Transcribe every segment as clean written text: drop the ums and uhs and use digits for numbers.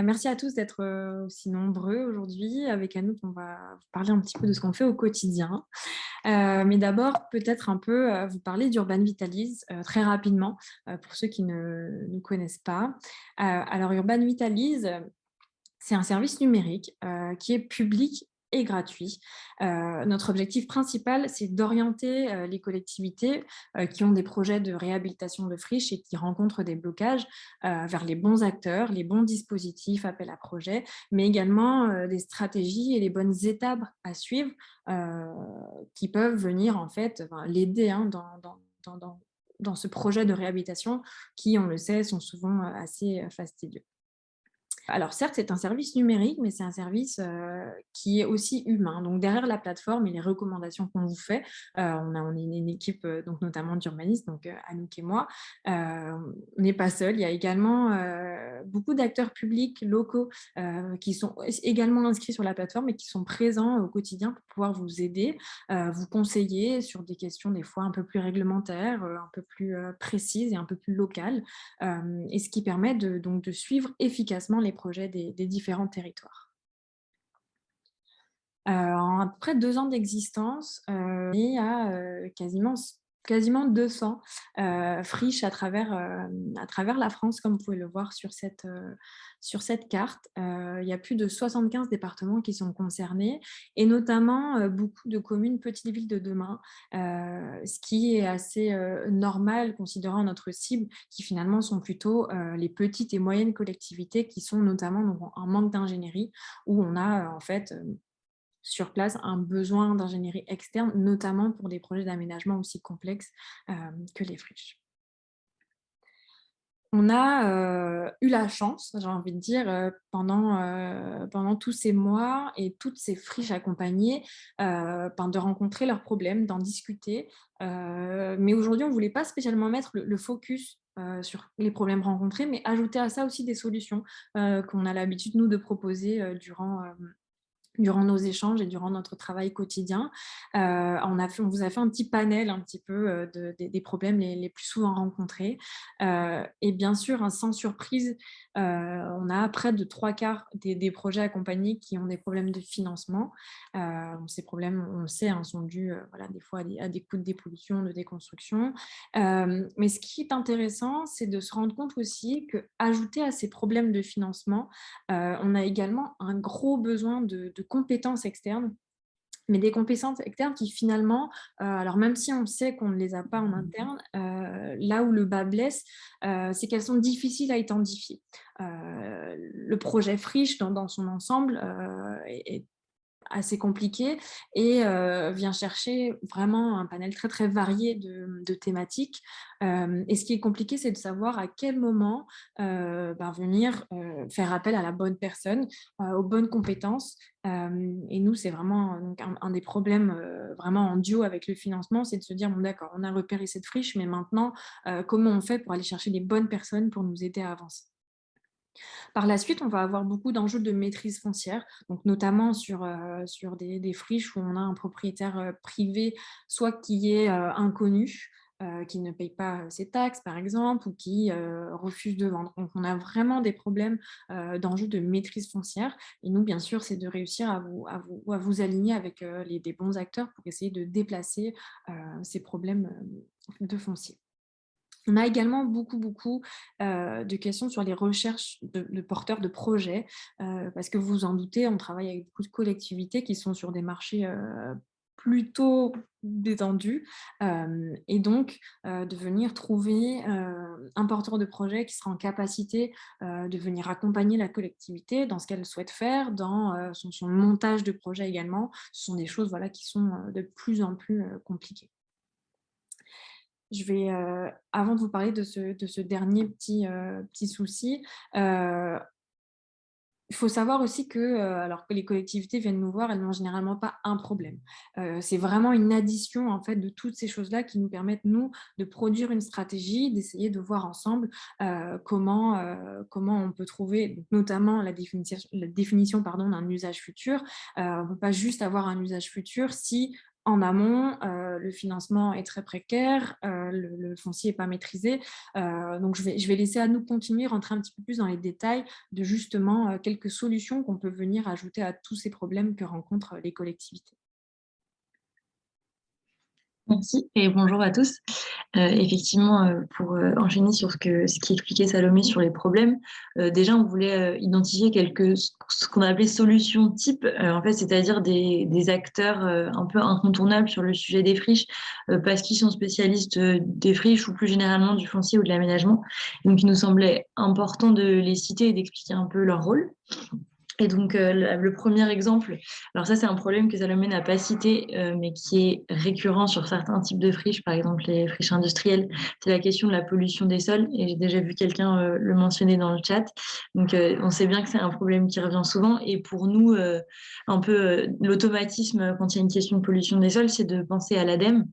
Merci à tous d'être aussi nombreux aujourd'hui. Avec Anouk, on va vous parler un petit peu de ce qu'on fait au quotidien. Mais d'abord, peut-être un peu vous parler d'Urban Vitalise très rapidement pour ceux qui ne nous connaissent pas. Alors, Urban Vitalise, c'est un service numérique qui est public et gratuit. Notre objectif principal, c'est d'orienter les collectivités qui ont des projets de réhabilitation de friches et qui rencontrent des blocages vers les bons acteurs, les bons dispositifs, appels à projets, mais également des stratégies et les bonnes étapes à suivre euh, qui peuvent venir en fait l'aider dans ce projet de réhabilitation qui, on le sait, sont souvent assez fastidieux. Alors certes, c'est un service numérique, mais c'est un service qui est aussi humain. Donc derrière la plateforme et les recommandations qu'on vous fait, on est une équipe donc notamment d'urbanistes, donc Anouk et moi. On n'est pas seul. Il y a également beaucoup d'acteurs publics locaux qui sont également inscrits sur la plateforme et qui sont présents au quotidien pour pouvoir vous aider, vous conseiller sur des questions des fois un peu plus réglementaires, un peu plus précises et un peu plus locales, et ce qui permet donc de suivre efficacement les projets des différents territoires. En à peu près 2 ans d'existence, et à quasiment 200 friches à travers la France, comme vous pouvez le voir sur cette carte. Il y a plus de 75 départements qui sont concernés et notamment beaucoup de communes petites villes de demain, ce qui est assez normal considérant notre cible qui finalement sont plutôt les petites et moyennes collectivités qui sont notamment donc en manque d'ingénierie où on a en fait sur place un besoin d'ingénierie externe, notamment pour des projets d'aménagement aussi complexes que les friches. On a eu la chance, j'ai envie de dire, pendant tous ces mois et toutes ces friches accompagnées, de rencontrer leurs problèmes, d'en discuter. Mais aujourd'hui, on ne voulait pas spécialement mettre le focus sur les problèmes rencontrés, mais ajouter à ça aussi des solutions qu'on a l'habitude, nous, de proposer durant nos échanges et durant notre travail quotidien. On vous a fait un petit panel un petit peu des problèmes les plus souvent rencontrés. Et bien sûr, sans surprise, on a près de trois quarts des projets accompagnés qui ont des problèmes de financement. Ces problèmes, on le sait, hein, sont dus voilà, des fois à des coûts de dépollution, de déconstruction. Mais ce qui est intéressant, c'est de se rendre compte aussi qu'ajouter à ces problèmes de financement, on a également un gros besoin de compétences externes, mais des compétences externes qui finalement, alors même si on sait qu'on ne les a pas en interne, là où le bas blesse, c'est qu'elles sont difficiles à identifier. Le projet friche dans son ensemble est assez compliqué et vient chercher vraiment un panel très très varié de thématiques. Et ce qui est compliqué, c'est de savoir à quel moment venir faire appel à la bonne personne, aux bonnes compétences. Et nous, c'est vraiment donc, un des problèmes vraiment en duo avec le financement, c'est de se dire, bon d'accord, on a repéré cette friche, mais maintenant, comment on fait pour aller chercher les bonnes personnes pour nous aider à avancer? Par la suite, on va avoir beaucoup d'enjeux de maîtrise foncière, donc notamment sur des friches où on a un propriétaire privé, soit qui est inconnu, qui ne paye pas ses taxes, par exemple, ou qui refuse de vendre. Donc, on a vraiment des problèmes d'enjeux de maîtrise foncière. Et nous, bien sûr, c'est de réussir à vous aligner avec des bons acteurs pour essayer de déplacer ces problèmes de foncier. On a également beaucoup de questions sur les recherches de porteurs de projets, parce que vous vous en doutez, on travaille avec beaucoup de collectivités qui sont sur des marchés, plutôt détendus, et donc de venir trouver, un porteur de projet qui sera en capacité, de venir accompagner la collectivité dans ce qu'elle souhaite faire, dans, son montage de projet également. Ce sont des choses, voilà, qui sont, de plus en plus, compliquées. Je vais, avant de vous parler de ce dernier petit souci, heu, il faut savoir aussi que, alors que les collectivités viennent nous voir, elles n'ont généralement pas un problème. C'est vraiment une addition, en fait, de toutes ces choses-là qui nous permettent, nous, de produire une stratégie, d'essayer de voir ensemble, comment on peut trouver donc notamment la définition pardon, d'un usage futur. On ne peut pas juste avoir un usage futur si en amont, le financement est très précaire, le foncier n'est pas maîtrisé. Donc, je vais laisser à nous continuer, rentrer un petit peu plus dans les détails de justement quelques solutions qu'on peut venir ajouter à tous ces problèmes que rencontrent les collectivités. Merci et bonjour à tous. Effectivement, pour enchaîner sur ce qu'expliquait Salomé sur les problèmes, déjà on voulait identifier ce qu'on appelait solutions type, en fait, c'est-à-dire des acteurs un peu incontournables sur le sujet des friches, parce qu'ils sont spécialistes des friches ou plus généralement du foncier ou de l'aménagement. Donc il nous semblait important de les citer et d'expliquer un peu leur rôle. Et donc, le premier exemple, alors ça, c'est un problème que Salomé n'a pas cité, mais qui est récurrent sur certains types de friches, par exemple les friches industrielles, c'est la question de la pollution des sols. Et j'ai déjà vu quelqu'un le mentionner dans le chat. Donc, on sait bien que c'est un problème qui revient souvent. Et pour nous, un peu l'automatisme quand il y a une question de pollution des sols, c'est de penser à l'ADEME.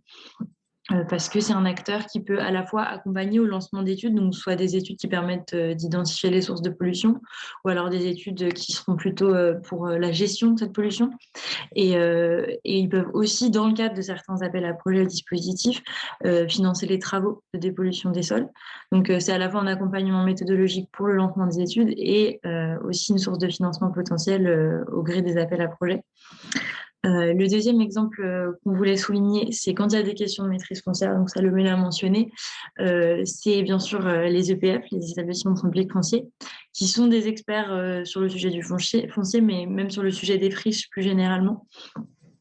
Parce que c'est un acteur qui peut à la fois accompagner au lancement d'études, donc soit des études qui permettent d'identifier les sources de pollution, ou alors des études qui seront plutôt pour la gestion de cette pollution. Et ils peuvent aussi, dans le cadre de certains appels à projets dispositifs, financer les travaux de dépollution des sols. Donc c'est à la fois un accompagnement méthodologique pour le lancement des études et aussi une source de financement potentiel au gré des appels à projets. Le deuxième exemple qu'on voulait souligner, c'est quand il y a des questions de maîtrise foncière, donc Salomé l'a mentionné, c'est bien sûr les EPF, les établissements publics fonciers, qui sont des experts sur le sujet du foncier, mais même sur le sujet des friches plus généralement.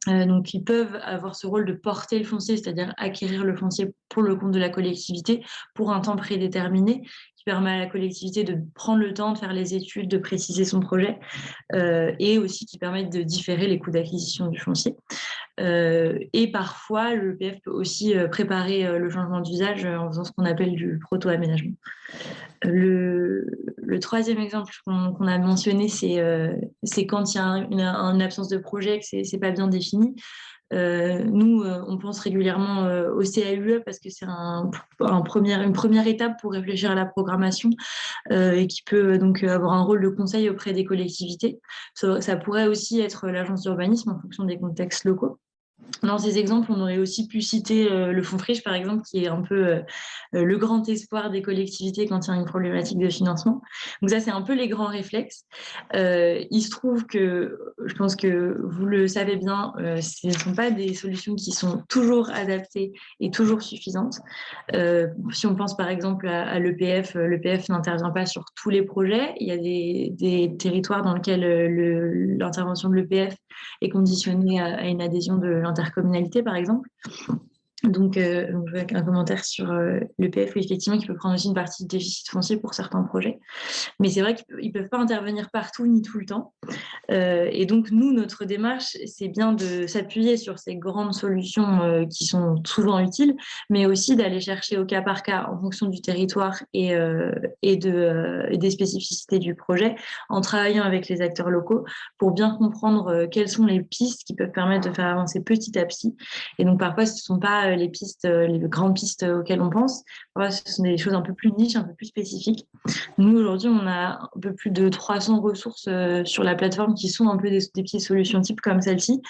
Donc, ils peuvent avoir ce rôle de porter le foncier, c'est-à-dire acquérir le foncier pour le compte de la collectivité pour un temps prédéterminé, qui permet à la collectivité de prendre le temps de faire les études, de préciser son projet, et aussi qui permettent de différer les coûts d'acquisition du foncier. Et parfois, le PF peut aussi préparer le changement d'usage en faisant ce qu'on appelle du proto-aménagement. Le troisième exemple qu'on a mentionné, c'est quand il y a une absence de projet, que c'est pas bien défini. Nous, on pense régulièrement au CAUE parce que c'est une première étape pour réfléchir à la programmation et qui peut donc avoir un rôle de conseil auprès des collectivités. Ça pourrait aussi être l'agence d'urbanisme en fonction des contextes locaux. Dans ces exemples, on aurait aussi pu citer le fonds Friche, par exemple, qui est un peu le grand espoir des collectivités quand il y a une problématique de financement. Donc ça, c'est un peu les grands réflexes. Il se trouve que, je pense que vous le savez bien, ce ne sont pas des solutions qui sont toujours adaptées et toujours suffisantes. Si on pense par exemple à l'EPF n'intervient pas sur tous les projets. Il y a des territoires dans lesquels l'intervention de l'EPF est conditionnée à une adhésion de l'intercommunalité, par exemple. Donc, avec un commentaire sur l'EPF, oui, effectivement, qui peut prendre aussi une partie du déficit foncier pour certains projets. Mais c'est vrai qu'ils ne peuvent pas intervenir partout ni tout le temps. Et donc, nous, notre démarche, c'est bien de s'appuyer sur ces grandes solutions qui sont souvent utiles, mais aussi d'aller chercher au cas par cas, en fonction du territoire et des spécificités du projet, en travaillant avec les acteurs locaux pour bien comprendre quelles sont les pistes qui peuvent permettre de faire avancer petit à petit. Et donc, parfois, ce ne sont pas les pistes, les grandes pistes auxquelles on pense. Parfois, ce sont des choses un peu plus niches, un peu plus spécifiques. Nous, aujourd'hui, on a un peu plus de 300 ressources sur la plateforme qui sont un peu des petites solutions type comme celle-ci,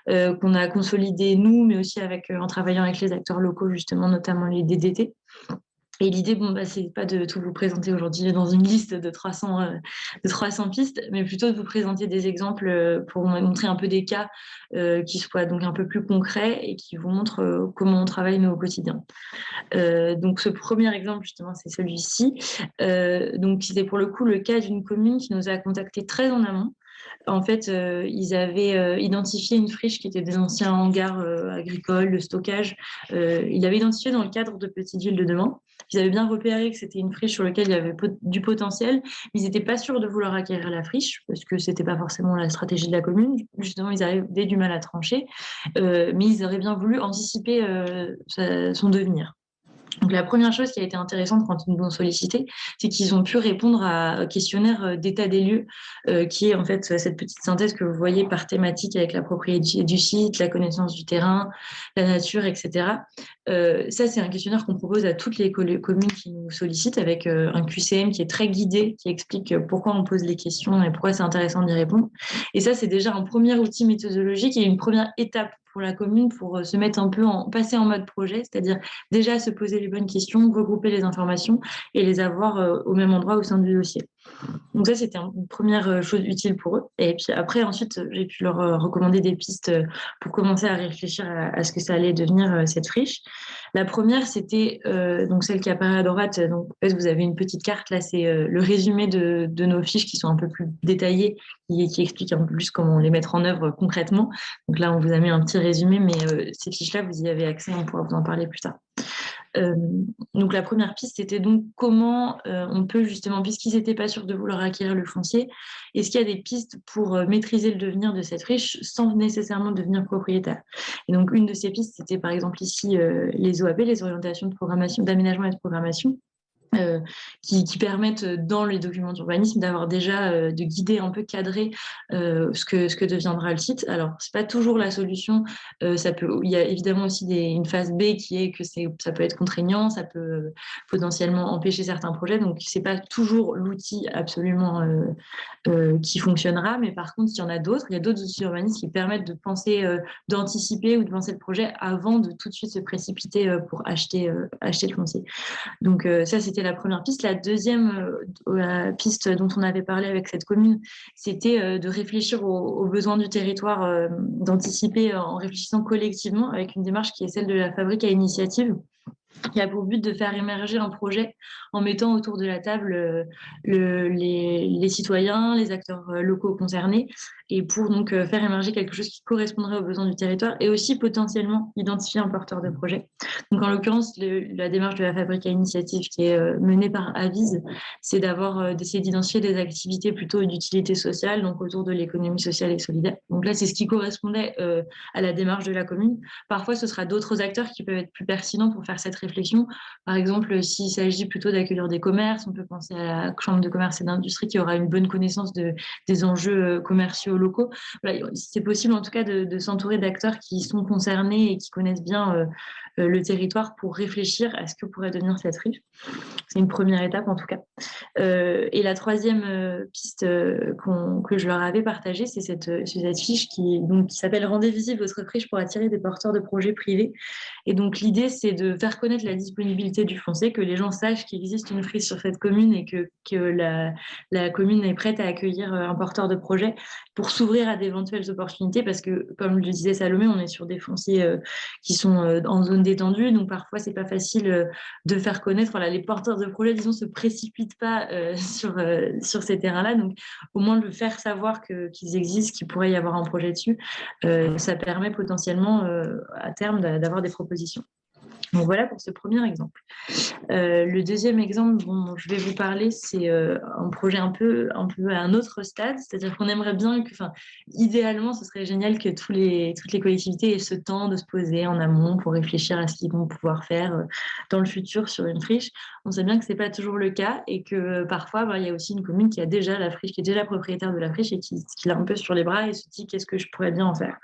qu'on a consolidées nous, mais aussi en travaillant avec les acteurs locaux, justement, notamment les DDT. Et l'idée, c'est pas de tout vous présenter aujourd'hui dans une liste de 300 pistes, mais plutôt de vous présenter des exemples pour vous montrer un peu des cas qui soient donc un peu plus concrets et qui vous montrent comment on travaille nous au quotidien. Donc, ce premier exemple, justement, c'est celui-ci. Donc, c'était pour le coup le cas d'une commune qui nous a contactés très en amont. En fait, ils avaient identifié une friche qui était des anciens hangars agricoles, de stockage. Ils l'avaient identifiée dans le cadre de Petite Ville de demain. Ils avaient bien repéré que c'était une friche sur laquelle il y avait du potentiel. Ils n'étaient pas sûrs de vouloir acquérir la friche parce que c'était pas forcément la stratégie de la commune. Justement, ils avaient du mal à trancher, mais ils auraient bien voulu anticiper son devenir. Donc, la première chose qui a été intéressante quand ils nous ont sollicité, c'est qu'ils ont pu répondre à un questionnaire d'état des lieux, qui est en fait cette petite synthèse que vous voyez par thématique avec la propriété du site, la connaissance du terrain, la nature, etc. Ça, c'est un questionnaire qu'on propose à toutes les communes qui nous sollicitent avec un QCM qui est très guidé, qui explique pourquoi on pose les questions et pourquoi c'est intéressant d'y répondre. Et ça, c'est déjà un premier outil méthodologique et une première étape pour la commune pour se mettre un peu passer en mode projet, c'est-à-dire déjà se poser les bonnes questions, regrouper les informations et les avoir au même endroit au sein du dossier. Donc ça, c'était une première chose utile pour eux. Et puis après, ensuite, j'ai pu leur recommander des pistes pour commencer à réfléchir à ce que ça allait devenir cette friche. La première, c'était donc celle qui apparaît à droite. Donc, en fait, vous avez une petite carte. Là, c'est le résumé de nos fiches qui sont un peu plus détaillées, qui expliquent un peu plus comment les mettre en œuvre concrètement. Donc là, on vous a mis un petit résumé, mais ces fiches-là, vous y avez accès. On pourra vous en parler plus tard. Euh, donc la première piste, c'était donc comment on peut justement, puisqu'ils n'étaient pas sûrs de vouloir acquérir le foncier, est-ce qu'il y a des pistes pour maîtriser le devenir de cette friche sans nécessairement devenir propriétaire? Et donc une de ces pistes, c'était par exemple ici les OAP, les orientations de programmation, d'aménagement et de programmation. Qui permettent dans les documents d'urbanisme d'avoir déjà de guider un peu cadrer ce que deviendra le site. Alors c'est pas toujours la solution. Il y a évidemment aussi une phase B qui est que ça peut être contraignant, ça peut potentiellement empêcher certains projets. Donc c'est pas toujours l'outil absolument qui fonctionnera, mais par contre il y en a d'autres. Il y a d'autres outils urbanistes qui permettent de penser, d'anticiper ou de penser le projet avant de tout de suite se précipiter pour acheter le foncier. Donc ça, c'était la première piste. La deuxième piste dont on avait parlé avec cette commune, c'était de réfléchir aux besoins du territoire, d'anticiper en réfléchissant collectivement avec une démarche qui est celle de la fabrique à initiative, qui a pour but de faire émerger un projet en mettant autour de la table les citoyens, les acteurs locaux concernés, et pour donc faire émerger quelque chose qui correspondrait aux besoins du territoire et aussi potentiellement identifier un porteur de projet. Donc en l'occurrence, la démarche de la fabrique à initiative qui est menée par Avise, c'est d'essayer d'identifier des activités plutôt d'utilité sociale, donc autour de l'économie sociale et solidaire. Donc là, c'est ce qui correspondait à la démarche de la commune. Parfois, ce sera d'autres acteurs qui peuvent être plus pertinents pour faire cette réflexion. Par exemple, s'il s'agit plutôt d'accueillir des commerces, on peut penser à la Chambre de commerce et d'industrie qui aura une bonne connaissance des enjeux commerciaux locaux. Voilà, c'est possible en tout cas de s'entourer d'acteurs qui sont concernés et qui connaissent bien le territoire pour réfléchir à ce que pourrait devenir cette rive. C'est une première étape en tout cas. Et la troisième piste que je leur avais partagée, c'est cette fiche qui s'appelle « Rendez visible votre friche pour attirer des porteurs de projets privés ». Et donc l'idée, c'est de faire connaître la disponibilité du foncier, que les gens sachent qu'il existe une friche sur cette commune et que la commune est prête à accueillir un porteur de projet pour s'ouvrir à d'éventuelles opportunités, parce que, comme le disait Salomé, on est sur des fonciers qui sont en zone détendue, donc parfois c'est pas facile de faire connaître. Voilà, les porteurs de projets, disons, se précipitent pas sur ces terrains-là, donc au moins de faire savoir qu'ils existent, qu'il pourrait y avoir un projet dessus, ça permet potentiellement à terme d'avoir des propositions. Donc voilà pour ce premier exemple. Le deuxième exemple dont je vais vous parler, c'est un projet un peu à un autre stade, c'est-à-dire qu'on aimerait bien idéalement, ce serait génial que toutes les collectivités aient ce temps de se poser en amont pour réfléchir à ce qu'ils vont pouvoir faire dans le futur sur une friche. On sait bien que c'est pas toujours le cas et que parfois, il y a aussi une commune qui a déjà la friche, qui est déjà propriétaire de la friche et qui l'a un peu sur les bras et se dit qu'est-ce que je pourrais bien en faire.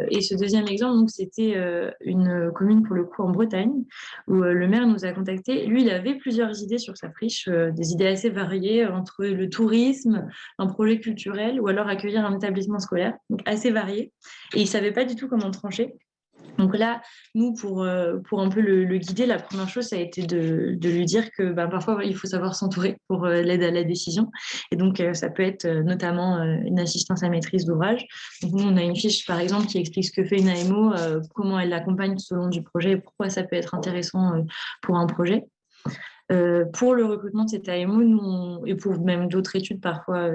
Et ce deuxième exemple, donc, c'était une commune pour le coup en Bretagne où le maire nous a contactés. Lui, il avait plusieurs idées sur sa friche, des idées assez variées entre le tourisme, un projet culturel ou alors accueillir un établissement scolaire, donc assez varié. Et il ne savait pas du tout comment trancher. Donc là, nous, pour un peu le guider, la première chose, ça a été de lui dire que parfois, il faut savoir s'entourer pour l'aide à la décision. Et donc, ça peut être notamment une assistance à maîtrise d'ouvrage. Donc, nous, on a une fiche, par exemple, qui explique ce que fait une AMO, comment elle l'accompagne tout au long du projet et pourquoi ça peut être intéressant pour un projet. Pour le recrutement de cette AMO, et pour même d'autres études parfois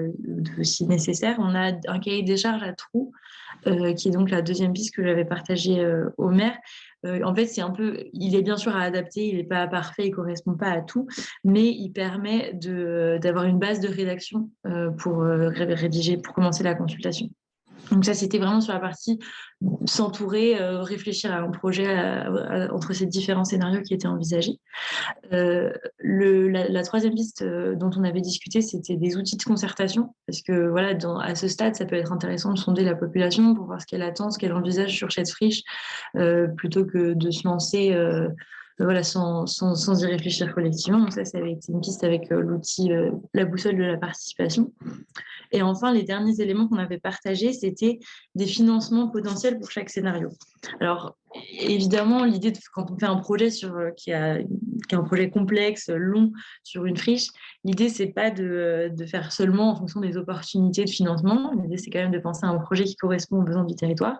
si nécessaire, on a un cahier des charges à trous, qui est donc la deuxième piste que j'avais partagée au maire. En fait, il est bien sûr à adapter, il n'est pas parfait, il ne correspond pas à tout, mais il permet d'avoir une base de rédaction pour rédiger, pour commencer la consultation. Donc ça, c'était vraiment sur la partie s'entourer, réfléchir à un projet entre ces différents scénarios qui étaient envisagés. La troisième piste dont on avait discuté, c'était des outils de concertation, parce que voilà, à ce stade, ça peut être intéressant de sonder la population pour voir ce qu'elle attend, ce qu'elle envisage sur cette friche, plutôt que de se lancer voilà, sans y réfléchir collectivement. Donc ça avait été une piste avec l'outil, la boussole de la participation. Et enfin, les derniers éléments qu'on avait partagés, c'était des financements potentiels pour chaque scénario. Alors, évidemment, l'idée, quand on fait un projet qui est un projet complexe, long, sur une friche, l'idée, c'est pas de faire seulement en fonction des opportunités de financement. L'idée, c'est quand même de penser à un projet qui correspond aux besoins du territoire.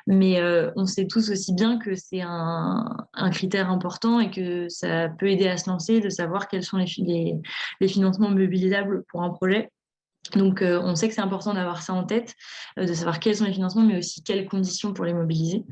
Mais on sait tous aussi bien que c'est un critère important et que ça peut aider à se lancer, de savoir quels sont les financements mobilisables pour un projet. Donc, on sait que c'est important d'avoir ça en tête, de savoir quels sont les financements, mais aussi quelles conditions pour les mobiliser.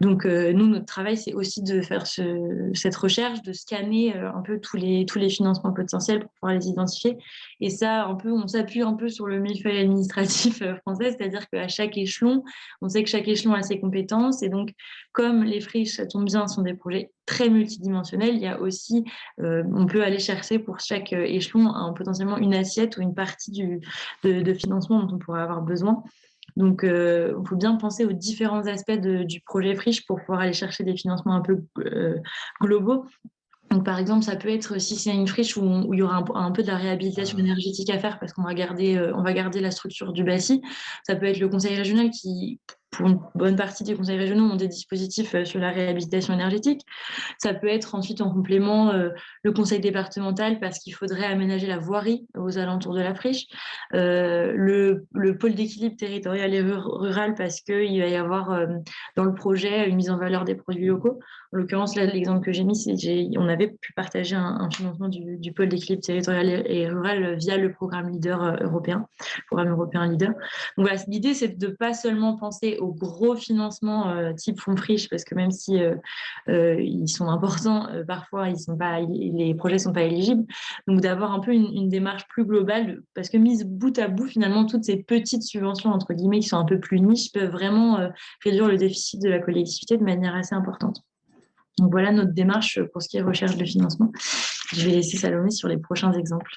Donc, nous, notre travail, c'est aussi de faire cette recherche, de scanner un peu tous les financements potentiels pour pouvoir les identifier. Et ça, on s'appuie un peu sur le millefeuille administratif français, c'est-à-dire qu'à chaque échelon, on sait que chaque échelon a ses compétences. Et donc, comme les friches, ça tombe bien, sont des projets très multidimensionnels, il y a aussi, on peut aller chercher pour chaque échelon potentiellement une assiette ou une partie de financement dont on pourrait avoir besoin. Donc, il faut bien penser aux différents aspects du projet Friche pour pouvoir aller chercher des financements un peu globaux. Donc, par exemple, ça peut être si c'est une friche où il y aura un peu de la réhabilitation énergétique à faire parce on va garder la structure du bâti. Ça peut être le conseil régional qui, pour une bonne partie des conseils régionaux, ont des dispositifs sur la réhabilitation énergétique. Ça peut être ensuite en complément le conseil départemental parce qu'il faudrait aménager la voirie aux alentours de la friche. Le pôle d'équilibre territorial et rural parce qu'il va y avoir dans le projet une mise en valeur des produits locaux. En l'occurrence, là, l'exemple que j'ai mis, on avait pu partager un financement du pôle d'équilibre territorial et rural via le programme Leader européen, programme européen Leader. Donc voilà, l'idée, c'est de ne pas seulement penser aux gros financements type fonds friche, parce que même si ils sont importants, parfois les projets ne sont pas éligibles. Donc d'avoir un peu une démarche plus globale, parce que mise bout à bout, finalement, toutes ces petites subventions, entre guillemets, qui sont un peu plus niches, peuvent vraiment réduire le déficit de la collectivité de manière assez importante. Donc voilà notre démarche pour ce qui est recherche de financement. Je vais laisser Salomé sur les prochains exemples.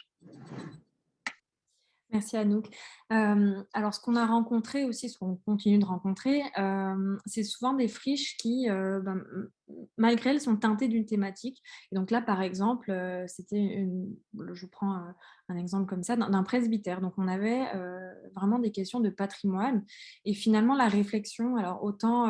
Merci Anouk. Alors, ce qu'on a rencontré aussi, ce qu'on continue de rencontrer, c'est souvent des friches qui, malgré elles, sont teintées d'une thématique. Et donc là, par exemple, je prends un exemple comme ça, d'un presbytère. Donc, on avait vraiment des questions de patrimoine. Et finalement, la réflexion, alors autant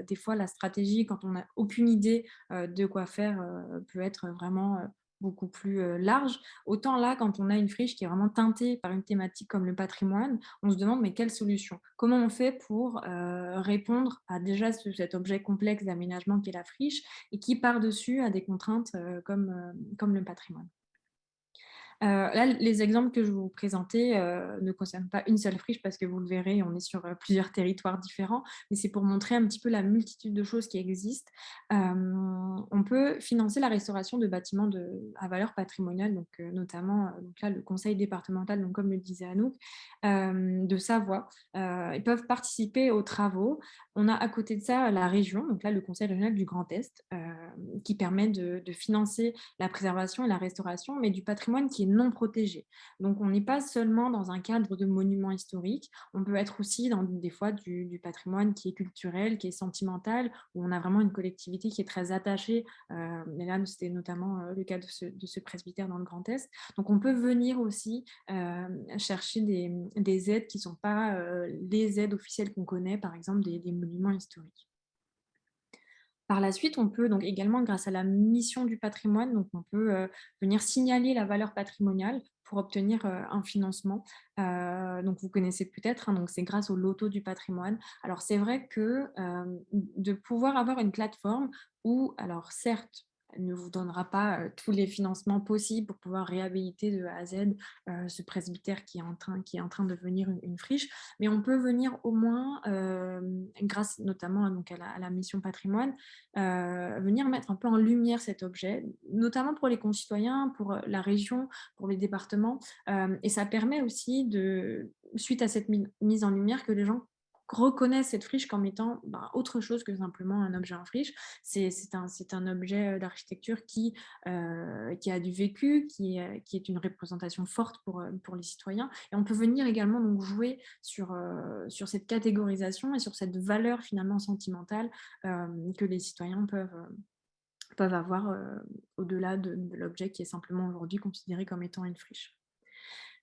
des fois la stratégie, quand on n'a aucune idée de quoi faire, peut être vraiment beaucoup plus large. Autant là, quand on a une friche qui est vraiment teintée par une thématique comme le patrimoine, on se demande mais quelle solution? Comment on fait pour répondre à déjà cet objet complexe d'aménagement qui est la friche et qui par-dessus a des contraintes comme le patrimoine? Là, les exemples que je vous présentais ne concernent pas une seule friche parce que vous le verrez, on est sur plusieurs territoires différents, mais c'est pour montrer un petit peu la multitude de choses qui existent. On peut financer la restauration de bâtiments à valeur patrimoniale, donc notamment donc là, le conseil départemental, donc comme le disait Anouk, de Savoie. Ils peuvent participer aux travaux. On a à côté de ça la région, donc là le conseil régional du Grand Est, qui permet de financer la préservation et la restauration, mais du patrimoine qui est non protégé. Donc, on n'est pas seulement dans un cadre de monuments historiques, on peut être aussi dans des fois du patrimoine qui est culturel, qui est sentimental, où on a vraiment une collectivité qui est très attachée. Et là, c'était notamment le cas de ce presbytère dans le Grand Est. Donc, on peut venir aussi chercher des aides qui ne sont pas les aides officielles qu'on connaît, par exemple des monuments historiques. Par la suite, on peut donc également, grâce à la mission du patrimoine, donc on peut venir signaler la valeur patrimoniale pour obtenir un financement. Donc vous connaissez peut-être, hein, donc c'est grâce au loto du patrimoine. Alors c'est vrai que de pouvoir avoir une plateforme où, alors certes, elle ne vous donnera pas tous les financements possibles pour pouvoir réhabiliter de A à Z ce presbytère qui est en train de devenir une friche, mais on peut venir au moins, grâce notamment donc à la mission patrimoine, venir mettre un peu en lumière cet objet, notamment pour les concitoyens, pour la région, pour les départements. Et ça permet aussi, suite à cette mise en lumière, que les gens reconnaissent cette friche comme étant autre chose que simplement un objet en friche. C'est un objet d'architecture qui a du vécu, qui est une représentation forte pour les citoyens. Et on peut venir également donc jouer sur cette catégorisation et sur cette valeur finalement sentimentale que les citoyens peuvent avoir au-delà de l'objet qui est simplement aujourd'hui considéré comme étant une friche.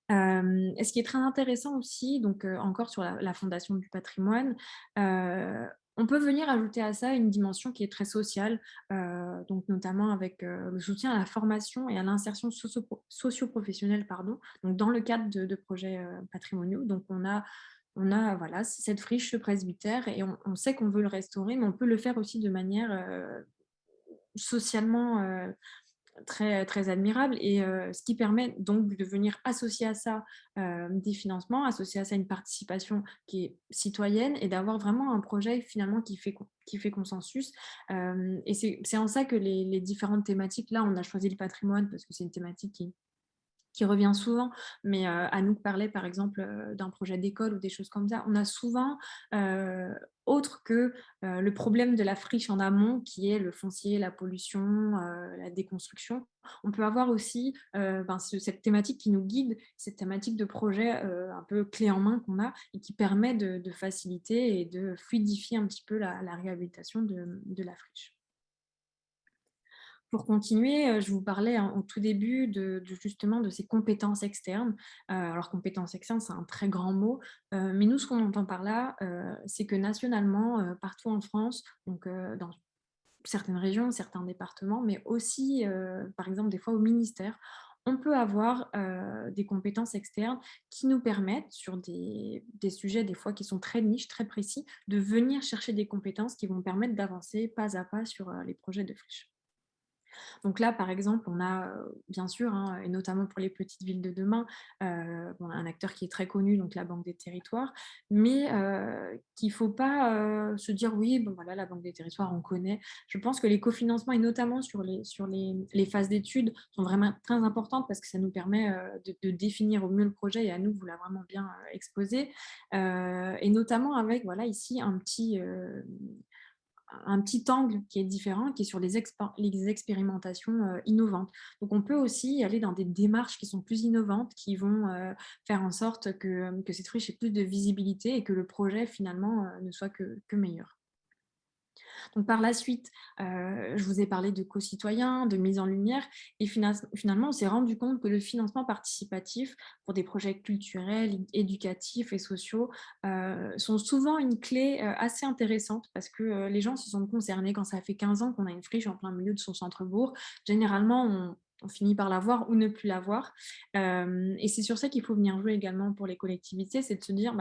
Et ce qui est très intéressant aussi, donc encore sur la fondation du patrimoine, on peut venir ajouter à ça une dimension qui est très sociale, donc notamment avec le soutien à la formation et à l'insertion socio-professionnelle, pardon, donc dans le cadre de projets patrimoniaux. Donc on a voilà, cette friche, ce presbytère, et on sait qu'on veut le restaurer, mais on peut le faire aussi de manière socialement très, très admirable, et ce qui permet donc de venir associer à ça des financements, associer à ça une participation qui est citoyenne, et d'avoir vraiment un projet finalement qui fait consensus. Et c'est en ça que les différentes thématiques, là on a choisi le patrimoine parce que c'est une thématique qui revient souvent, mais Anouk parlait par exemple d'un projet d'école ou des choses comme ça. On a souvent, autre que le problème de la friche en amont, qui est le foncier, la pollution, la déconstruction, on peut avoir aussi cette thématique qui nous guide, cette thématique de projet un peu clé en main qu'on a et qui permet de faciliter et de fluidifier un petit peu la réhabilitation de la friche. Pour continuer, je vous parlais au tout début justement de ces compétences externes. Alors compétences externes, c'est un très grand mot, mais nous, ce qu'on entend par là, c'est que nationalement, partout en France, donc dans certaines régions, certains départements, mais aussi, par exemple, des fois au ministère, on peut avoir des compétences externes qui nous permettent, sur des sujets des fois qui sont très niches, très précis, de venir chercher des compétences qui vont permettre d'avancer pas à pas sur les projets de friche. Donc là, par exemple, on a, bien sûr, hein, et notamment pour les petites villes de demain, bon, un acteur qui est très connu, donc la Banque des Territoires, mais qu'il ne faut pas se dire: «Oui, bon voilà, la Banque des Territoires, on connaît». Je pense que les cofinancements, et notamment sur les phases d'études, sont vraiment très importantes parce que ça nous permet de définir au mieux le projet, et Anouk vous l'a vraiment bien exposé. Et notamment avec, voilà, ici un petit angle qui est différent, qui est sur les expérimentations innovantes. Donc on peut aussi aller dans des démarches qui sont plus innovantes, qui vont faire en sorte que cette friche ait plus de visibilité et que le projet finalement ne soit que meilleur. Donc par la suite, je vous ai parlé de co-citoyens, de mise en lumière, et finalement, on s'est rendu compte que le financement participatif pour des projets culturels, éducatifs et sociaux sont souvent une clé assez intéressante, parce que les gens se sentent concernés quand ça fait 15 ans qu'on a une friche en plein milieu de son centre-bourg. Généralement, on finit par l'avoir ou ne plus l'avoir. Et c'est sur ça qu'il faut venir jouer également pour les collectivités, c'est de se dire,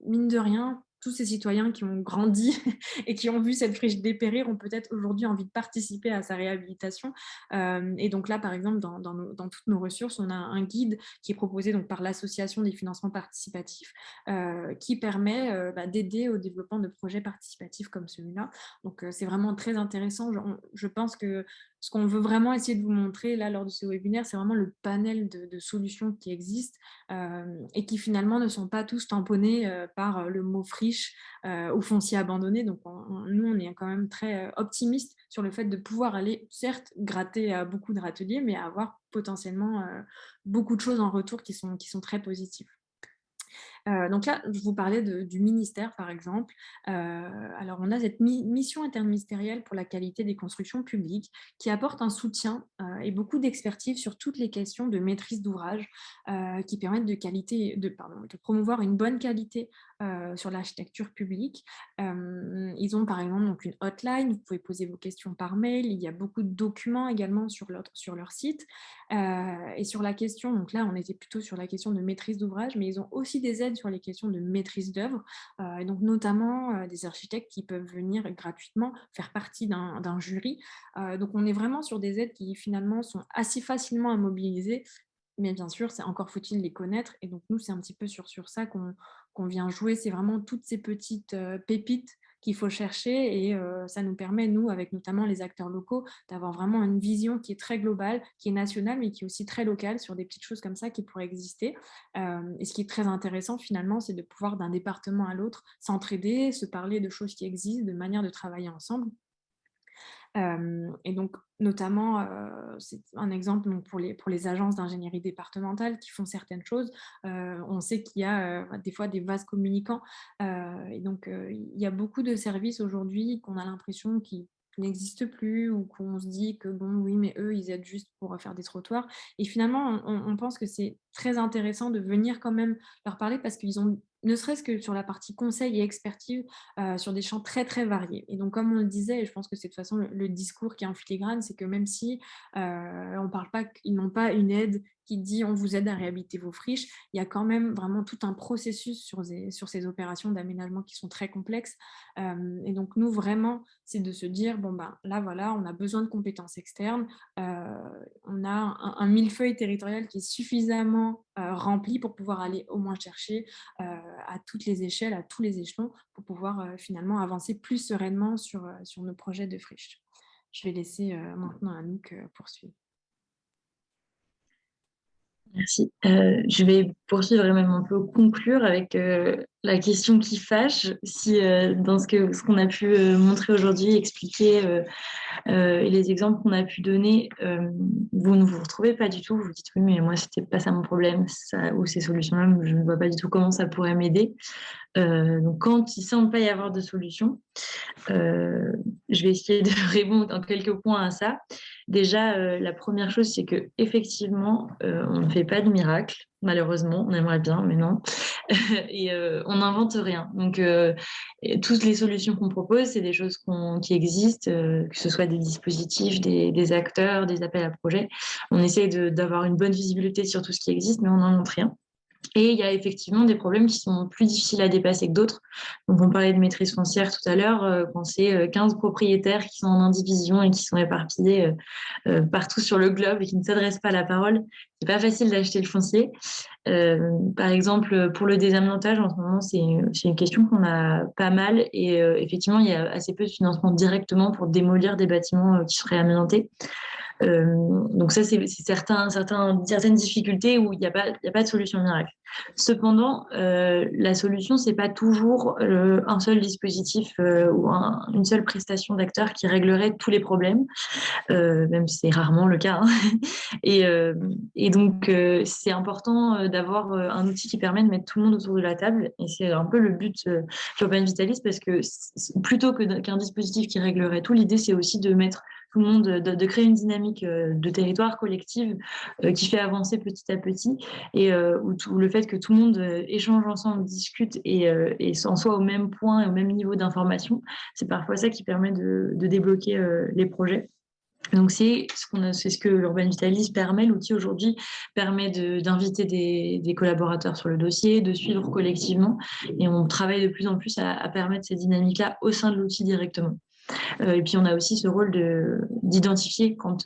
mine de rien, tous ces citoyens qui ont grandi et qui ont vu cette friche dépérir ont peut-être aujourd'hui envie de participer à sa réhabilitation. Et donc là, par exemple, dans toutes nos ressources, on a un guide qui est proposé donc par l'Association des financements participatifs, qui permet d'aider au développement de projets participatifs comme celui-là. Donc c'est vraiment très intéressant. Je pense que ce qu'on veut vraiment essayer de vous montrer là lors de ce webinaire, c'est vraiment le panel de solutions qui existent, et qui finalement ne sont pas tous tamponnés par le mot friche ou foncier abandonné. Donc nous, on est quand même très optimiste sur le fait de pouvoir aller, certes, gratter à beaucoup de râteliers, mais avoir potentiellement beaucoup de choses en retour qui sont très positives. Donc là, je vous parlais du ministère, par exemple. Alors, on a cette mission interministérielle pour la qualité des constructions publiques qui apporte un soutien et beaucoup d'expertise sur toutes les questions de maîtrise d'ouvrage qui permettent de promouvoir une bonne qualité sur l'architecture publique. Ils ont par exemple donc une hotline, vous pouvez poser vos questions par mail. Il y a beaucoup de documents également sur leur site. Et sur la question, donc là, on était plutôt sur la question de maîtrise d'ouvrage, mais ils ont aussi des aides sur les questions de maîtrise d'œuvre, et donc notamment des architectes qui peuvent venir gratuitement faire partie d'un jury. Donc on est vraiment sur des aides qui finalement sont assez facilement à mobiliser, mais bien sûr, c'est encore faut-il les connaître. Et donc nous, c'est un petit peu sur ça qu'on vient jouer. C'est vraiment toutes ces petites pépites qu'il faut chercher et ça nous permet, nous, avec notamment les acteurs locaux, d'avoir vraiment une vision qui est très globale, qui est nationale, mais qui est aussi très locale sur des petites choses comme ça qui pourraient exister. Et ce qui est très intéressant finalement, c'est de pouvoir d'un département à l'autre s'entraider, se parler de choses qui existent, de manière de travailler ensemble. Et donc, notamment, c'est un exemple donc, pour les agences d'ingénierie départementale qui font certaines choses. On sait qu'il y a des fois des vases communicants. Et donc, il y a beaucoup de services aujourd'hui qu'on a l'impression qu'ils n'existent plus ou qu'on se dit que bon oui mais eux ils aident juste pour faire des trottoirs et finalement on pense que c'est très intéressant de venir quand même leur parler parce qu'ils ont ne serait-ce que sur la partie conseil et expertise sur des champs très très variés. Et donc comme on le disait, et je pense que c'est de toute façon le discours qui est en filigrane, c'est que même si on parle pas, ils n'ont pas une aide qui dit on vous aide à réhabiliter vos friches, il y a quand même vraiment tout un processus sur ces opérations d'aménagement qui sont très complexes. Et donc nous vraiment, c'est de se dire bon ben là voilà, on a besoin de compétences externes, on a un millefeuille territorial qui est suffisamment rempli pour pouvoir aller au moins chercher à toutes les échelles, à tous les échelons, pour pouvoir finalement avancer plus sereinement sur nos projets de friche. Je vais laisser maintenant Anouk poursuivre. Merci. Je vais poursuivre et même un peu conclure avec la question qui fâche. Si dans ce qu'on a pu montrer aujourd'hui, expliquer et les exemples qu'on a pu donner, vous ne vous retrouvez pas du tout. Vous dites oui, mais moi c'était pas ça mon problème, ça, ou ces solutions-là, je ne vois pas du tout comment ça pourrait m'aider. Donc quand il semble pas y avoir de solution, je vais essayer de répondre en quelques points à ça. Déjà, la première chose, c'est que effectivement, on ne fait pas de miracle. Malheureusement, on aimerait bien, mais non. Et on n'invente rien. Donc, toutes les solutions qu'on propose, c'est des choses qui existent, que ce soit des dispositifs, des acteurs, des appels à projets. On essaye d'avoir une bonne visibilité sur tout ce qui existe, mais on n'invente rien. Et il y a effectivement des problèmes qui sont plus difficiles à dépasser que d'autres. Donc, on parlait de maîtrise foncière tout à l'heure. Quand c'est 15 propriétaires qui sont en indivision et qui sont éparpillés partout sur le globe et qui ne s'adressent pas la parole, c'est pas facile d'acheter le foncier. Par exemple, pour le désamiantage, en ce moment, c'est une question qu'on a pas mal. Et effectivement, il y a assez peu de financement directement pour démolir des bâtiments qui seraient amiantés. Donc ça, c'est certaines difficultés où il n'y a pas de solution miracle. Cependant, la solution, c'est pas toujours un seul dispositif ou une seule prestation d'acteurs qui réglerait tous les problèmes, même si c'est rarement le cas. Hein. Et donc, c'est important d'avoir un outil qui permet de mettre tout le monde autour de la table. Et c'est un peu le but d'Urban Vitalis parce que plutôt qu'un dispositif qui réglerait tout, l'idée, c'est aussi de mettre tout le monde, de créer une dynamique de territoire collective qui fait avancer petit à petit et où le fait que tout le monde échange ensemble, discute et en soit au même point et au même niveau d'information, c'est parfois ça qui permet de débloquer les projets. Donc, c'est ce que l'Urban Vitalis permet. L'outil aujourd'hui permet d'inviter des collaborateurs sur le dossier, de suivre collectivement. Et on travaille de plus en plus à permettre ces dynamiques-là au sein de l'outil directement. Et puis, on a aussi ce rôle d'identifier parce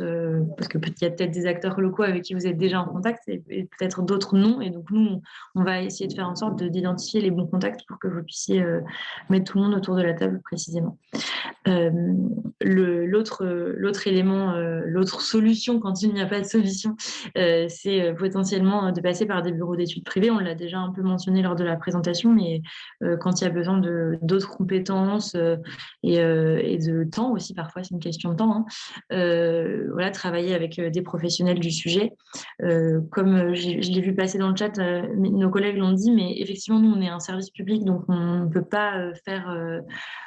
que il y a peut-être des acteurs locaux avec qui vous êtes déjà en contact et peut-être d'autres non. Et donc, nous, on va essayer de faire en sorte d'identifier les bons contacts pour que vous puissiez mettre tout le monde autour de la table précisément. L'autre élément, l'autre solution quand il n'y a pas de solution, c'est potentiellement de passer par des bureaux d'études privés. On l'a déjà un peu mentionné lors de la présentation, mais quand il y a besoin d'autres compétences et de temps aussi, parfois c'est une question de temps, hein, voilà, travailler avec des professionnels du sujet. Comme je l'ai vu passer dans le chat, nos collègues l'ont dit, mais effectivement, nous, on est un service public, donc on ne peut pas faire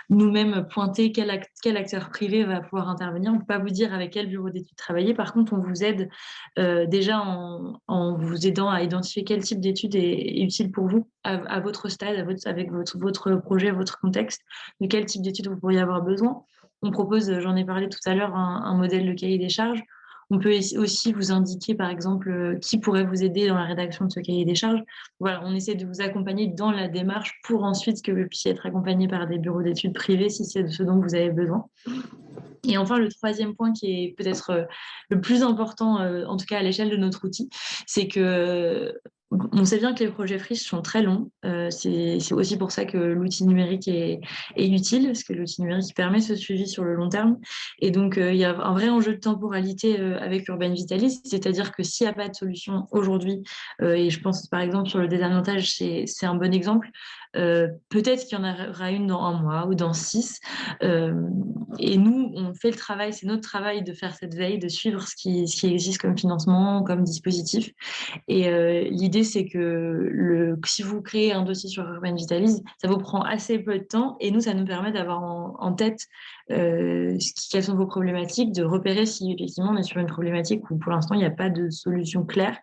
nous-mêmes pointer quel acteur privé va pouvoir intervenir. On ne peut pas vous dire avec quel bureau d'études travailler. Par contre, on vous aide déjà en vous aidant à identifier quel type d'études est utile pour vous à votre stade, avec votre projet, votre contexte, de quel type d'études vous pourriez avoir besoin. On propose, j'en ai parlé tout à l'heure, un modèle de cahier des charges. On peut aussi vous indiquer, par exemple, qui pourrait vous aider dans la rédaction de ce cahier des charges. Voilà, on essaie de vous accompagner dans la démarche pour ensuite que vous puissiez être accompagné par des bureaux d'études privés si c'est de ce dont vous avez besoin. Et enfin, le troisième point qui est peut-être le plus important, en tout cas à l'échelle de notre outil, c'est que on sait bien que les projets friches sont très longs. C'est aussi pour ça que l'outil numérique est utile, parce que l'outil numérique permet ce suivi sur le long terme. Et donc, il y a un vrai enjeu de temporalité avec Urban Vitalis, c'est-à-dire que s'il n'y a pas de solution aujourd'hui, et je pense par exemple sur le désamiantage, c'est un bon exemple, peut-être qu'il y en aura une dans 1 mois ou dans 6. Euh, et nous, on fait le travail, c'est notre travail de faire cette veille, de suivre ce qui existe comme financement, comme dispositif. Et l'idée, c'est que si vous créez un dossier sur Urban Vitalis, ça vous prend assez peu de temps et nous, ça nous permet d'avoir en tête quelles sont vos problématiques, de repérer si effectivement on est sur une problématique où pour l'instant il n'y a pas de solution claire,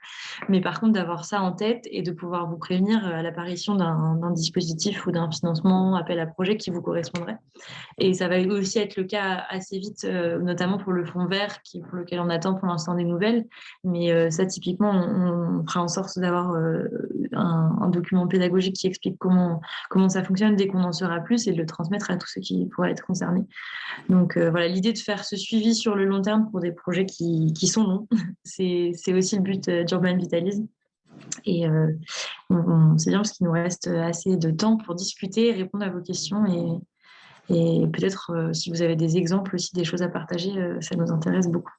mais par contre d'avoir ça en tête et de pouvoir vous prévenir à l'apparition d'un dispositif ou d'un financement, appel à projet qui vous correspondrait. Et ça va aussi être le cas assez vite, notamment pour le fonds vert, pour lequel on attend pour l'instant des nouvelles. Mais ça, typiquement, on fera en sorte d'avoir un document pédagogique qui explique comment ça fonctionne dès qu'on en saura plus et de le transmettre à tous ceux qui pourraient être concernés. Donc voilà, l'idée de faire ce suivi sur le long terme pour des projets qui sont longs, c'est aussi le but d'Urban Vitalisme. Et c'est bien parce qu'il nous reste assez de temps pour discuter, répondre à vos questions et peut-être, si vous avez des exemples aussi, des choses à partager, ça nous intéresse beaucoup.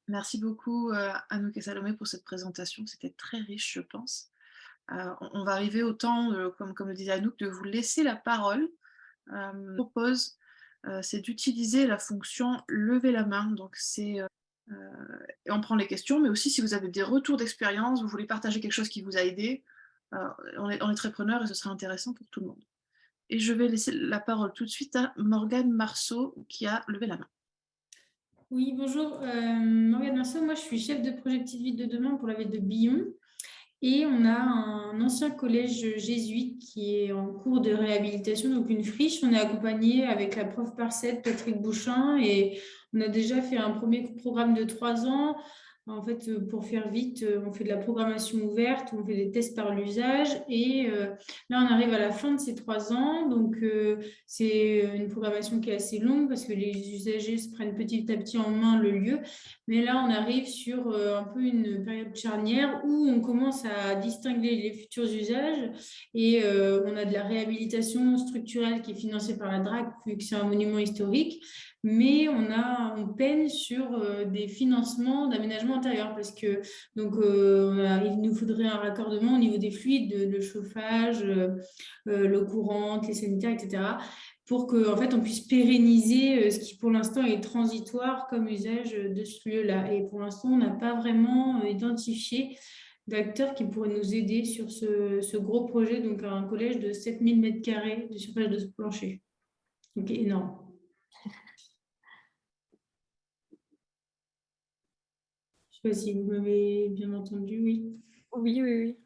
Merci beaucoup Anouk et Salomé pour cette présentation. C'était très riche, je pense. On va arriver au temps, comme le disait Anouk, de vous laisser la parole. Je propose, c'est d'utiliser la fonction lever la main. Donc et on prend les questions, mais aussi si vous avez des retours d'expérience, vous voulez partager quelque chose qui vous a aidé, on est très preneurs et ce serait intéressant pour tout le monde. Et je vais laisser la parole tout de suite à Morgane Marceau qui a levé la main. Oui, bonjour, Morgane Marceau, moi je suis chef de projet Petite Ville de demain pour la ville de Billon et on a un ancien collège jésuite qui est en cours de réhabilitation, donc une friche. On est accompagné avec la prof Parcette, Patrick Bouchin et on a déjà fait un premier programme de 3 ans. En fait, pour faire vite, on fait de la programmation ouverte, on fait des tests par l'usage et là, on arrive à la fin de ces 3 ans. Donc, c'est une programmation qui est assez longue parce que les usagers se prennent petit à petit en main le lieu. Mais là, on arrive sur un peu une période charnière où on commence à distinguer les futurs usages et on a de la réhabilitation structurelle qui est financée par la DRAC vu que c'est un monument historique. Mais on peine sur des financements d'aménagement intérieur parce que donc il nous faudrait un raccordement au niveau des fluides, le chauffage, l'eau courante, les sanitaires, etc. pour qu'en fait on puisse pérenniser ce qui pour l'instant est transitoire comme usage de ce lieu-là. Et pour l'instant, on n'a pas vraiment identifié d'acteurs qui pourraient nous aider sur ce gros projet, donc un collège de 7000 m² de surface de plancher. Donc énorme. Je ne sais pas si vous m'avez bien entendu, oui. Oui, oui, oui.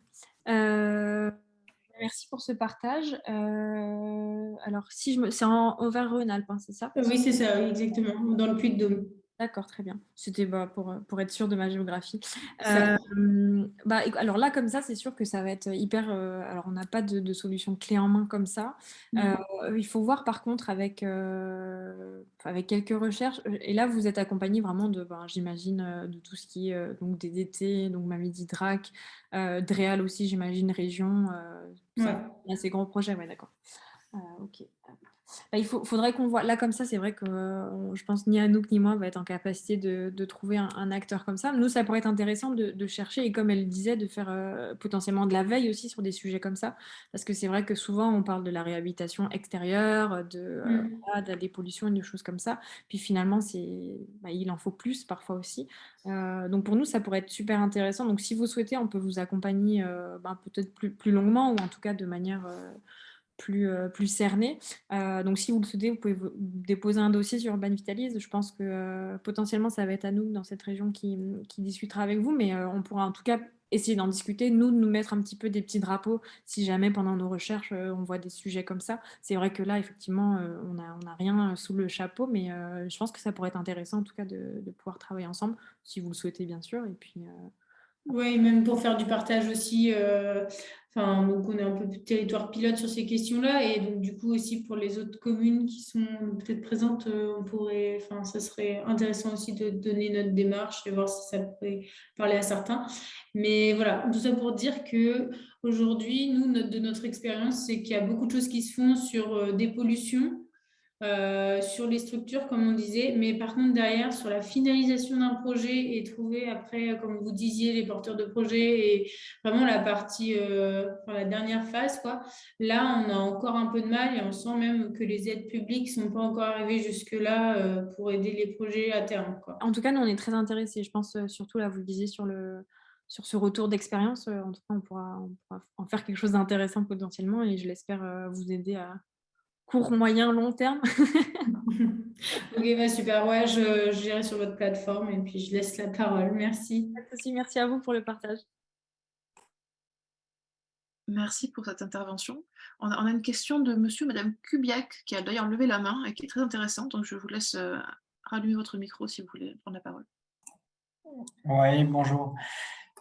Merci pour ce partage. Alors, c'est en Auvergne-Rhône-Alpes, hein, c'est ça? Oui, c'est ça, oui, exactement, dans le Puy-de-Dôme. D'accord, très bien. C'était pour être sûre de ma géographie. Ça. Alors là, comme ça, c'est sûr que ça va être hyper. Alors, on n'a pas de solution clé en main comme ça. Il faut voir par contre avec quelques recherches. Et là, vous êtes accompagné vraiment j'imagine, de tout ce qui est donc des DT, donc Mamie Drac, Dréal aussi, j'imagine, région. Ces gros projets, ouais, d'accord. Ok. Il faudrait qu'on voit. Là, comme ça, c'est vrai que je pense ni Anouk ni moi va être en capacité de trouver un acteur comme ça. Nous, ça pourrait être intéressant de chercher et, comme elle disait, de faire potentiellement de la veille aussi sur des sujets comme ça. Parce que c'est vrai que souvent, on parle de la réhabilitation extérieure, de la dépollution et de choses comme ça. Puis finalement, il en faut plus parfois aussi. Donc pour nous, ça pourrait être super intéressant. Donc si vous souhaitez, on peut vous accompagner peut-être plus longuement ou en tout cas de manière plus cerné. Donc, si vous le souhaitez, vous pouvez déposer un dossier sur Urban Vitalise. Je pense que potentiellement, ça va être à nous, dans cette région, qui discutera avec vous, mais on pourra en tout cas essayer d'en discuter, nous, de nous mettre un petit peu des petits drapeaux si jamais pendant nos recherches, on voit des sujets comme ça. C'est vrai que là, effectivement, on n'a rien sous le chapeau, mais je pense que ça pourrait être intéressant, en tout cas, de pouvoir travailler ensemble, si vous le souhaitez, bien sûr. Et puis, Oui, même pour faire du partage aussi. Donc on est un peu territoire pilote sur ces questions-là. Et donc, du coup, aussi pour les autres communes qui sont peut-être présentes, ça serait intéressant aussi de donner notre démarche et voir si ça pourrait parler à certains. Mais voilà, tout ça pour dire que aujourd'hui, nous, de notre expérience, c'est qu'il y a beaucoup de choses qui se font sur des pollutions sur les structures, comme on disait, mais par contre, derrière, sur la finalisation d'un projet et trouver après, comme vous disiez, les porteurs de projet et vraiment la partie, la dernière phase, quoi. Là, on a encore un peu de mal et on sent même que les aides publiques ne sont pas encore arrivées jusque-là pour aider les projets à terme, quoi. En tout cas, nous, on est très intéressés. Je pense surtout, là, vous le disiez, sur ce retour d'expérience. En tout cas, on pourra en faire quelque chose d'intéressant potentiellement et je l'espère vous aider à court, moyen, long terme. Ok, super. Ouais, j'irai sur votre plateforme et puis je laisse la parole. Merci. Merci à vous pour le partage. Merci pour cette intervention. On a une question de monsieur ou madame Kubiak qui a d'ailleurs levé la main et qui est très intéressante. Donc, je vous laisse rallumer votre micro si vous voulez prendre la parole. Oui, bonjour.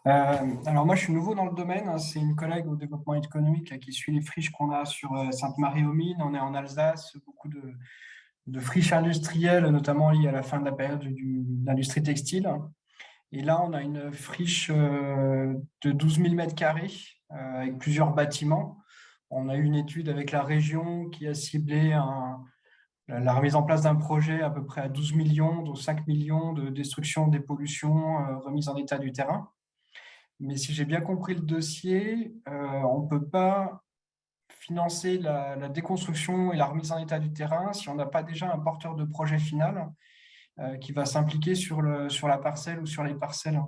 Alors moi, je suis nouveau dans le domaine, hein. C'est une collègue au développement économique qui suit les friches qu'on a sur Sainte-Marie-aux-Mines. On est en Alsace, beaucoup de friches industrielles, notamment liées à la fin de la période de l'industrie textile. Et là, on a une friche de 12 000 mètres carrés avec plusieurs bâtiments. On a eu une étude avec la région qui a ciblé la remise en place d'un projet à peu près à 12 millions, dont 5 millions de destruction des pollutions, remise en état du terrain. Mais si j'ai bien compris le dossier, on ne peut pas financer la déconstruction et la remise en état du terrain si on n'a pas déjà un porteur de projet final qui va s'impliquer sur la parcelle ou sur les parcelles.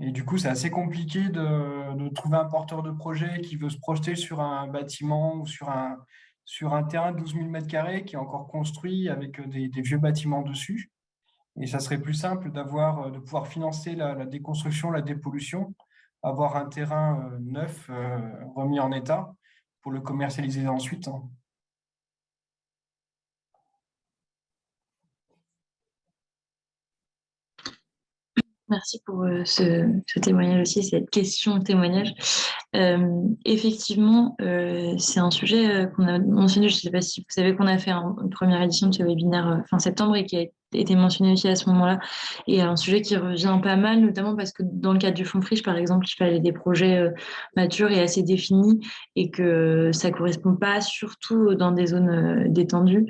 Et du coup, c'est assez compliqué de trouver un porteur de projet qui veut se projeter sur un bâtiment ou sur un terrain de 12 000 mètres carrés qui est encore construit avec des vieux bâtiments dessus. Et ça serait plus simple de pouvoir financer la déconstruction, la dépollution, avoir un terrain neuf, remis en état pour le commercialiser ensuite. Merci pour ce témoignage aussi, cette question témoignage. Effectivement, c'est un sujet qu'on a mentionné. Je ne sais pas si vous savez qu'on a fait une première édition de ce webinaire fin septembre et qui a été mentionné aussi à ce moment-là. Et un sujet qui revient pas mal, notamment parce que dans le cadre du Fonds Friche, par exemple, il fallait des projets matures et assez définis et que ça ne correspond pas, surtout dans des zones détendues,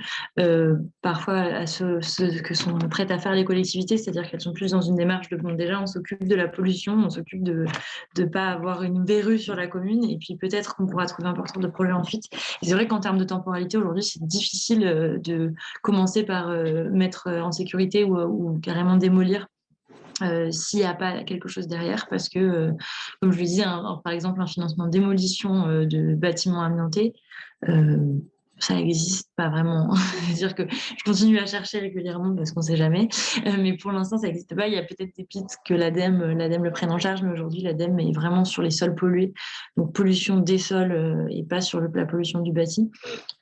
parfois à ce que sont prêtes à faire les collectivités, c'est-à-dire qu'elles sont plus dans une démarche de bon, déjà, on s'occupe de la pollution, on s'occupe de ne pas avoir une verrue sur la commune, et puis peut-être qu'on pourra trouver un porteur de projet ensuite. Et c'est vrai qu'en termes de temporalité, aujourd'hui, c'est difficile de commencer par mettre en sécurité ou carrément démolir s'il n'y a pas quelque chose derrière, parce que, comme je le disais, par exemple, un financement de démolition de bâtiments amiantés, ça n'existe pas vraiment. C'est-à-dire que je continue à chercher régulièrement parce qu'on ne sait jamais. Mais pour l'instant, ça n'existe pas. Il y a peut-être des pistes que l'ADEME le prenne en charge, mais aujourd'hui, l'ADEME est vraiment sur les sols pollués. Donc, pollution des sols et pas sur la pollution du bâti.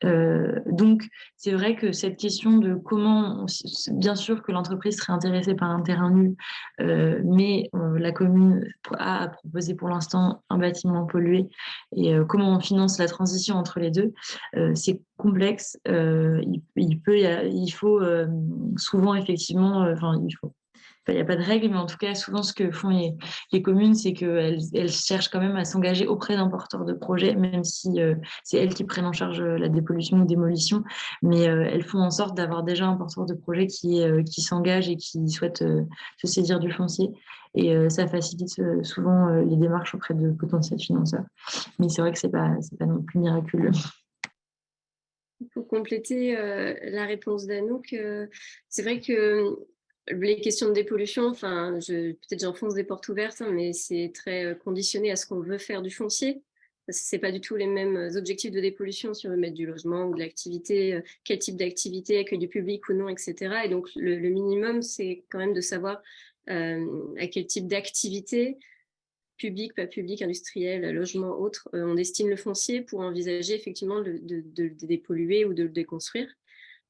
Donc, c'est vrai que cette question de comment, bien sûr que l'entreprise serait intéressée par un terrain nu, mais la commune a proposé pour l'instant un bâtiment pollué et comment on finance la transition entre les deux, c'est complexe. Il faut souvent effectivement, il n'y a pas de règle, mais en tout cas, souvent, ce que font les communes, c'est qu'elles cherchent quand même à s'engager auprès d'un porteur de projet, même si c'est elles qui prennent en charge la dépollution ou démolition. Mais elles font en sorte d'avoir déjà un porteur de projet qui s'engage et qui souhaite se saisir du foncier. Et ça facilite souvent les démarches auprès de potentiels financeurs. Mais c'est vrai que c'est pas non plus miraculeux. Pour compléter la réponse d'Anouk, c'est vrai que les questions de dépollution, peut-être j'enfonce des portes ouvertes, hein, mais c'est très conditionné à ce qu'on veut faire du foncier. C'est pas du tout les mêmes objectifs de dépollution si on veut mettre du logement ou de l'activité, quel type d'activité, accueil du public ou non, etc. Et donc le minimum, c'est quand même de savoir à quel type d'activité, public, pas public, industriel, logement, autre, on destine le foncier pour envisager effectivement de dépolluer ou de le déconstruire.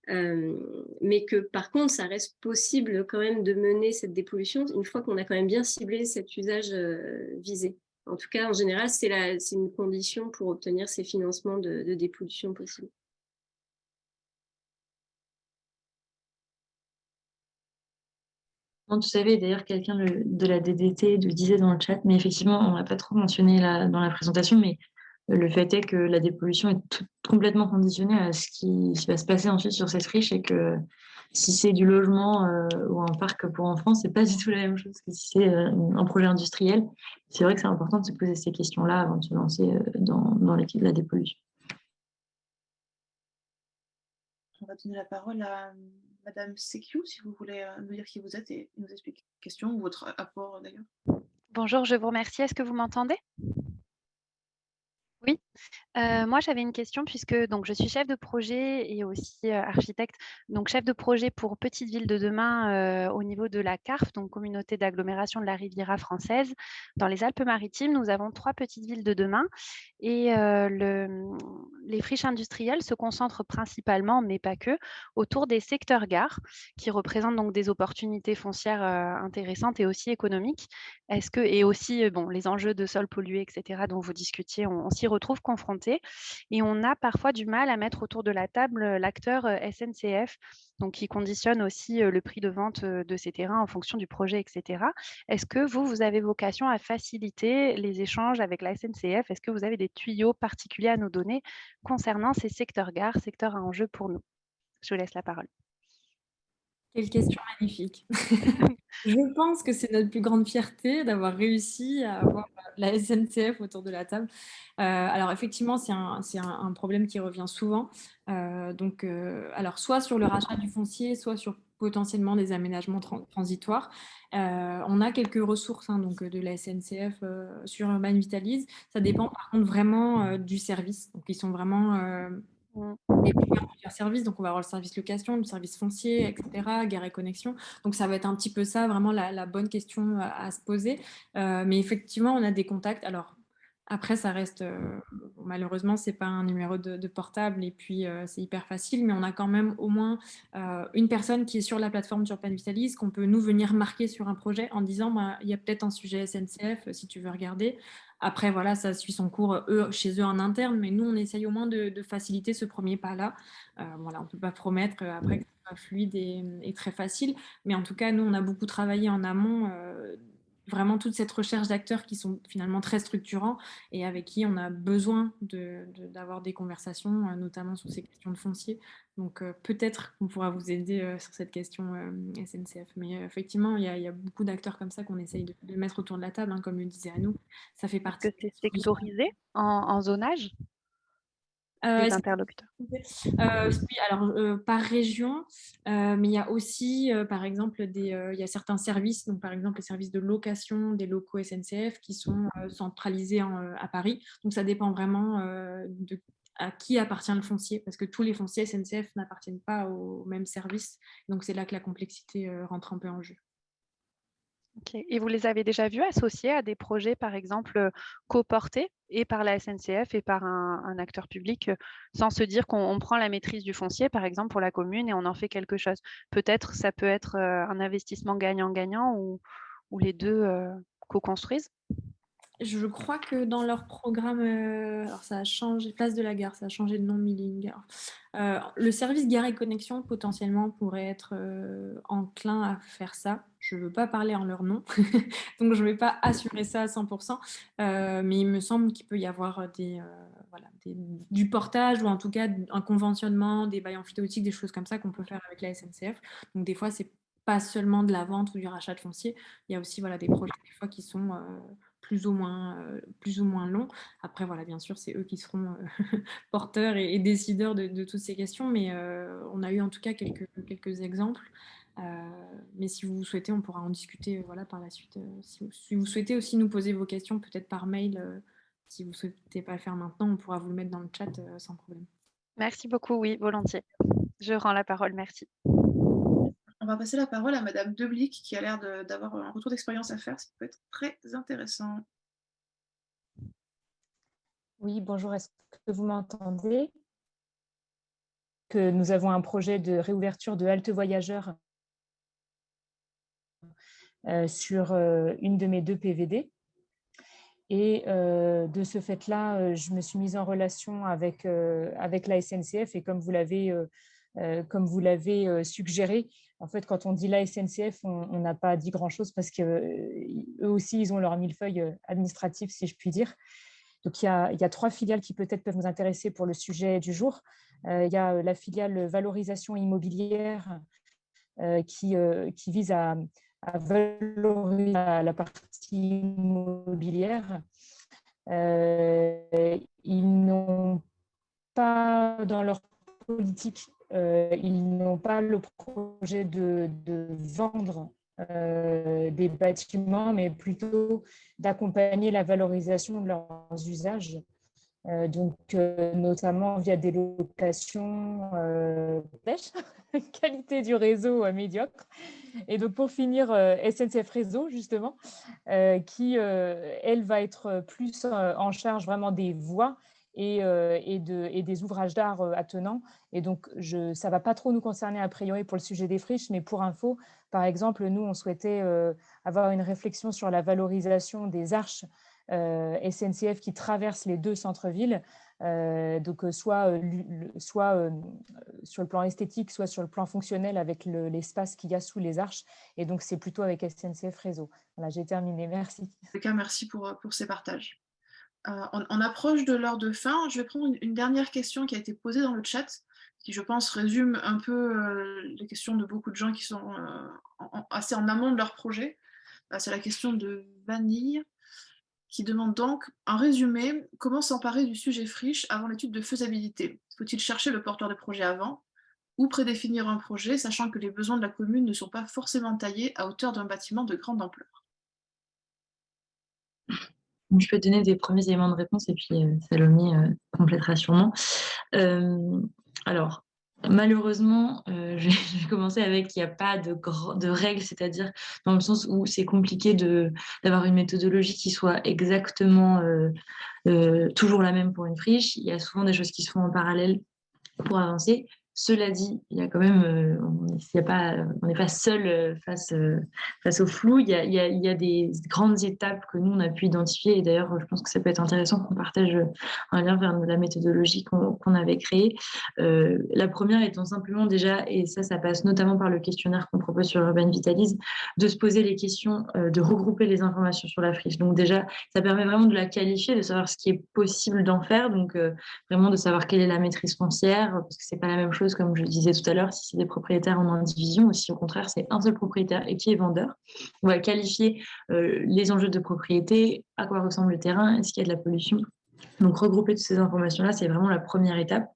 Mais que par contre, ça reste possible quand même de mener cette dépollution une fois qu'on a quand même bien ciblé cet usage visé. En tout cas, en général, c'est une condition pour obtenir ces financements de dépollution possibles. Non, tout à fait. D'ailleurs, quelqu'un de la DDT le disait dans le chat, mais effectivement, on l'a pas trop mentionné là, dans la présentation, mais le fait est que la dépollution est complètement conditionnée à ce qui va se passer ensuite sur cette friche et que si c'est du logement ou un parc pour enfants, c'est pas du tout la même chose que si c'est un projet industriel. C'est vrai que c'est important de se poser ces questions-là avant de se lancer dans l'équipe de la dépollution. On va donner la parole à Madame Sekiu, si vous voulez nous dire qui vous êtes et nous expliquer la question ou votre apport d'ailleurs. Bonjour, je vous remercie. Est-ce que vous m'entendez? Oui. Moi, j'avais une question puisque donc je suis chef de projet et aussi architecte. Donc, chef de projet pour Petite Ville de demain au niveau de la CARF, donc Communauté d'agglomération de la Riviera française. Dans les Alpes-Maritimes, nous avons 3 petites villes de demain et les friches industrielles se concentrent principalement, mais pas que, autour des secteurs gares qui représentent donc des opportunités foncières intéressantes et aussi économiques. Et aussi bon, les enjeux de sol pollué, etc., dont vous discutiez, on s'y retrouve confronté et on a parfois du mal à mettre autour de la table l'acteur SNCF, donc qui conditionne aussi le prix de vente de ces terrains en fonction du projet, etc. Est-ce que vous avez vocation à faciliter les échanges avec la SNCF? Est-ce que vous avez des tuyaux particuliers à nous donner concernant ces secteurs gares, secteurs à enjeu pour nous? Je vous laisse la parole. Quelle question magnifique. Je pense que c'est notre plus grande fierté d'avoir réussi à avoir la SNCF autour de la table. Alors effectivement, c'est un problème qui revient souvent. Alors soit sur le rachat du foncier, soit sur potentiellement des aménagements transitoires. On a quelques ressources donc, de la SNCF sur Urban Vitalise. Ça dépend par contre vraiment du service. Donc ils sont vraiment découpés en plusieurs services. Donc on va avoir le service location, le service foncier, etc., gare et connexion. Donc ça va être un petit peu ça, vraiment la bonne question à se poser. Mais effectivement, on a des contacts. Alors après, ça reste, malheureusement, c'est pas un numéro de portable et puis c'est hyper facile, mais on a quand même au moins une personne qui est sur la plateforme d'Urban Vitalise qu'on peut nous venir marquer sur un projet en disant bah, il y a peut-être un sujet SNCF si tu veux regarder. Après, voilà, ça suit son cours chez eux en interne, mais nous, on essaye au moins de faciliter ce premier pas-là. Voilà, on ne peut pas promettre après que ce soit fluide et très facile, mais en tout cas, nous, on a beaucoup travaillé en amont. Vraiment toute cette recherche d'acteurs qui sont finalement très structurants et avec qui on a besoin d'avoir des conversations, notamment sur ces questions de foncier. Donc peut-être qu'on pourra vous aider sur cette question SNCF. Mais effectivement, il y a beaucoup d'acteurs comme ça qu'on essaye de mettre autour de la table, hein, comme le disait Anouk. Ça fait Est-ce partie que c'est des solutions. sectorisé en zonage? Les interlocuteurs. Oui, alors par région, mais il y a aussi, par exemple, il y a certains services, donc par exemple les services de location des locaux SNCF qui sont centralisés à Paris. Donc ça dépend vraiment à qui appartient le foncier, parce que tous les fonciers SNCF n'appartiennent pas au même service. Donc c'est là que la complexité rentre un peu en jeu. Okay. Et vous les avez déjà vus associés à des projets, par exemple, coportés et par la SNCF et par un acteur public, sans se dire qu'on prend la maîtrise du foncier, par exemple, pour la commune et on en fait quelque chose? Peut-être ça peut être un investissement gagnant-gagnant ou les deux co-construisent? Je crois que dans leur programme, alors ça a changé, Place de la Gare, ça a changé de nom, Mille Gare. Le service Gare et Connexion potentiellement pourrait être enclin à faire ça. Je ne veux pas parler en leur nom, donc je ne vais pas assurer ça à 100%. Mais il me semble qu'il peut y avoir du portage ou en tout cas un conventionnement, des bails emphytéotiques, des choses comme ça qu'on peut faire avec la SNCF. Donc des fois, c'est pas seulement de la vente ou du rachat de foncier. Il y a aussi des projets des fois qui sont plus ou moins long. Après, voilà, bien sûr, c'est eux qui seront porteurs et décideurs de toutes ces questions, mais on a eu en tout cas quelques exemples. Mais si vous souhaitez, on pourra en discuter par la suite. Si vous souhaitez aussi nous poser vos questions, peut-être par mail, si vous ne souhaitez pas le faire maintenant, on pourra vous le mettre dans le chat sans problème. Merci beaucoup, oui, volontiers. Je rends la parole, merci. On va passer la parole à Madame Deblic qui a l'air d'avoir un retour d'expérience à faire, ce qui peut être très intéressant. Oui, bonjour, est-ce que vous m'entendez? nous avons un projet de réouverture de halte voyageurs sur une de mes 2 PVD. Et de ce fait-là, je me suis mise en relation avec la SNCF et comme vous l'avez suggéré, en fait, quand on dit la SNCF, on n'a pas dit grand-chose parce qu'eux aussi, ils ont leur millefeuille administratif, si je puis dire. Donc, il y a 3 filiales qui peut-être peuvent nous intéresser pour le sujet du jour. Il y a la filiale valorisation immobilière qui vise à valoriser la partie immobilière. Ils n'ont pas dans leur politique, ils n'ont pas le projet de vendre des bâtiments, mais plutôt d'accompagner la valorisation de leurs usages. Notamment via des locations pêche, qualité du réseau médiocre. Et donc, pour finir, SNCF Réseau, justement, qui, elle, va être plus en charge vraiment des voies et des ouvrages d'art attenants. Et donc, ça ne va pas trop nous concerner a priori pour le sujet des friches, mais pour info, par exemple, nous, on souhaitait avoir une réflexion sur la valorisation des arches SNCF qui traversent les 2 centres-villes, soit sur le plan esthétique, soit sur le plan fonctionnel avec l'espace qu'il y a sous les arches. Et donc, c'est plutôt avec SNCF Réseau. Voilà, j'ai terminé. Merci. En tout cas, merci pour ces partages. On approche de l'heure de fin. Je vais prendre une dernière question qui a été posée dans le chat, qui, je pense, résume un peu les questions de beaucoup de gens qui sont assez en amont de leur projet. C'est la question de Vanille, qui demande donc, en résumé, comment s'emparer du sujet friche avant l'étude de faisabilité? Faut-il chercher le porteur de projet avant ou prédéfinir un projet, sachant que les besoins de la commune ne sont pas forcément taillés à hauteur d'un bâtiment de grande ampleur? Je peux donner des premiers éléments de réponse et puis Salomé complétera sûrement. Alors, malheureusement, je vais commencer avec qu'il n'y a pas de règles, c'est-à-dire dans le sens où c'est compliqué d'avoir une méthodologie qui soit exactement toujours la même pour une friche. Il y a souvent des choses qui se font en parallèle pour avancer. Cela dit, il y a quand même, on n'est pas seul face au flou. Il y a des grandes étapes que nous, on a pu identifier. Et d'ailleurs, je pense que ça peut être intéressant qu'on partage un lien vers la méthodologie qu'on avait créée. La première étant simplement déjà, et ça passe notamment par le questionnaire qu'on propose sur Urban Vitalise, de se poser les questions, de regrouper les informations sur la friche. Donc déjà, ça permet vraiment de la qualifier, de savoir ce qui est possible d'en faire. Donc vraiment de savoir quelle est la maîtrise foncière, parce que c'est pas la même chose, comme je le disais tout à l'heure, si c'est des propriétaires en indivision ou si au contraire c'est un seul propriétaire et qui est vendeur. On va qualifier les enjeux de propriété, à quoi ressemble le terrain, est-ce qu'il y a de la pollution. Donc regrouper toutes ces informations-là, c'est vraiment la première étape.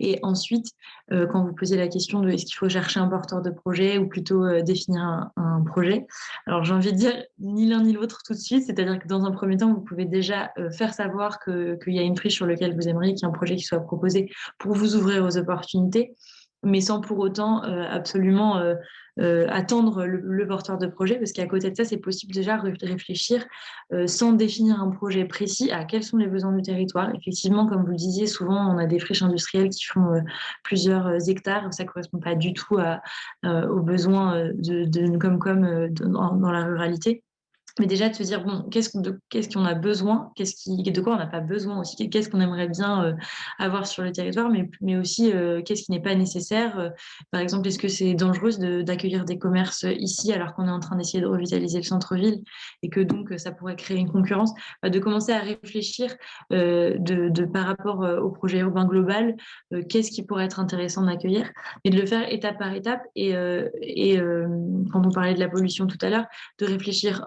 Et ensuite, quand vous posez la question de est-ce qu'il faut chercher un porteur de projet ou plutôt définir un projet, alors j'ai envie de dire ni l'un ni l'autre tout de suite, c'est-à-dire que dans un premier temps, vous pouvez déjà faire savoir qu'il y a une friche sur laquelle vous aimeriez qu'il y ait un projet qui soit proposé pour vous ouvrir aux opportunités, mais sans pour autant absolument attendre le porteur de projet, parce qu'à côté de ça, c'est possible déjà de réfléchir sans définir un projet précis à quels sont les besoins du territoire. Effectivement, comme vous le disiez, souvent on a des friches industrielles qui font plusieurs hectares, ça ne correspond pas du tout aux besoins de Comcom dans la ruralité. Mais déjà de se dire, bon, qu'est-ce qu'on a besoin, de quoi on n'a pas besoin aussi, qu'est-ce qu'on aimerait bien avoir sur le territoire, mais aussi qu'est-ce qui n'est pas nécessaire. Par exemple, est-ce que c'est dangereux d'accueillir des commerces ici alors qu'on est en train d'essayer de revitaliser le centre-ville et que donc ça pourrait créer une concurrence, de commencer à réfléchir par rapport au projet urbain global, qu'est-ce qui pourrait être intéressant d'accueillir, et de le faire étape par étape. Et quand on parlait de la pollution tout à l'heure, de réfléchir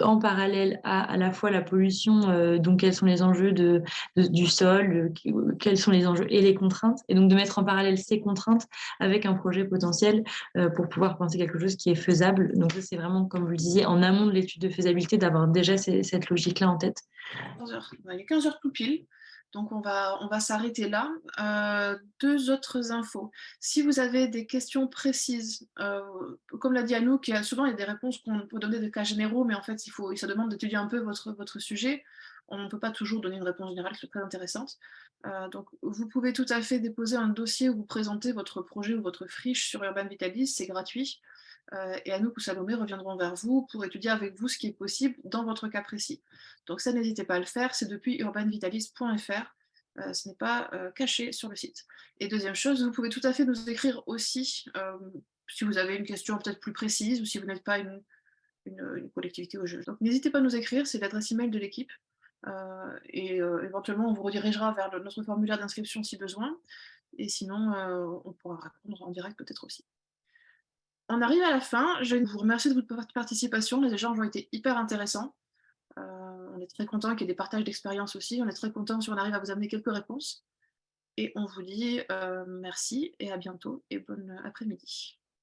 en parallèle à la fois la pollution, donc quels sont les enjeux du sol, quels sont les enjeux et les contraintes, et donc de mettre en parallèle ces contraintes avec un projet potentiel pour pouvoir penser quelque chose qui est faisable. Donc ça, c'est vraiment, comme vous le disiez, en amont de l'étude de faisabilité, d'avoir déjà cette logique-là en tête 15 heures. Il est 15 heures tout pile, donc on va s'arrêter là. 2 autres infos. Si vous avez des questions précises, comme l'a dit Anouk, souvent il y a des réponses qu'on peut donner de cas généraux, mais en fait ça demande d'étudier un peu votre sujet. On ne peut pas toujours donner une réponse générale qui soit très intéressante. Donc vous pouvez tout à fait déposer un dossier où vous présentez votre projet ou votre friche sur Urban Vitalis, c'est gratuit. Et Anouk ou Salomé reviendront vers vous pour étudier avec vous ce qui est possible dans votre cas précis. Donc ça, n'hésitez pas à le faire, c'est depuis urbanvitalis.fr, ce n'est pas caché sur le site. Et deuxième chose, vous pouvez tout à fait nous écrire aussi, si vous avez une question peut-être plus précise ou si vous n'êtes pas une collectivité au juge. Donc n'hésitez pas à nous écrire, c'est l'adresse email de l'équipe. Et éventuellement, on vous redirigera vers notre formulaire d'inscription si besoin. Et sinon, on pourra répondre en direct peut-être aussi. On arrive à la fin. Je vais vous remercier de votre participation. Les échanges ont été hyper intéressants. On est très content qu'il y ait des partages d'expériences aussi. On est très content si on arrive à vous amener quelques réponses. Et on vous dit merci et à bientôt et bon après-midi.